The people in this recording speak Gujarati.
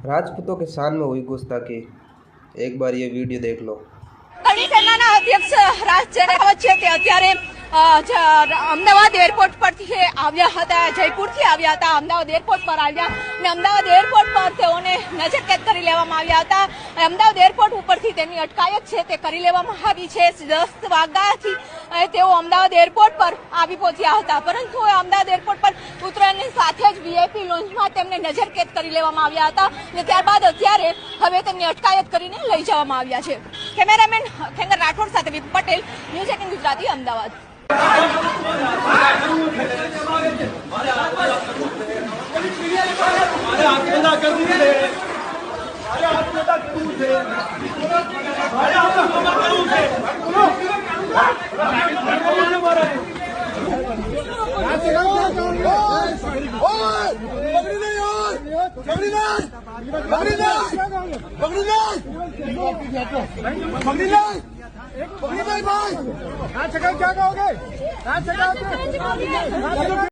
राजपूतों के शान में हुई गुस्ताखी। एक बार ये वीडियो देख लो। સેનાના અધ્યક્ષ રાજ ચેરાવત છે તે અત્યારે અમદાવાદ એરપોર્ટ પરથી આવ્યા હતા, જયપુરથી આવ્યા હતા, અમદાવાદ એરપોર્ટ પર આવ્યા અને અમદાવાદ એરપોર્ટ પર તેઓને નજરકેદ કરી લેવામાં આવ્યા હતા। અમદાવાદ એરપોર્ટ ઉપરથી તેમની અટકાયત છે તે કરી લેવામાં આવી છે। 10 વાગ્યાથી તેઓ અમદાવાદ એરપોર્ટ પર આવી પહોંચ્યા હતા, પરંતુ અમદાવાદ એરપોર્ટ પર ઉતરવાની સાથે જ વીઆઈપી લોન્જમાં તેમને નજરકેદ કરી લેવામાં આવ્યા હતા અને ત્યારબાદ અત્યારે હવે તેમની અટકાયત કરીને લઈ જવામાં આવ્યા છે। કેમેરામેન ખેંગર રાઠોડ સાથે વિપુ પટેલ, ન્યૂઝ 18 ગુજરાતી, અમદાવાદ। क्या कहोगे?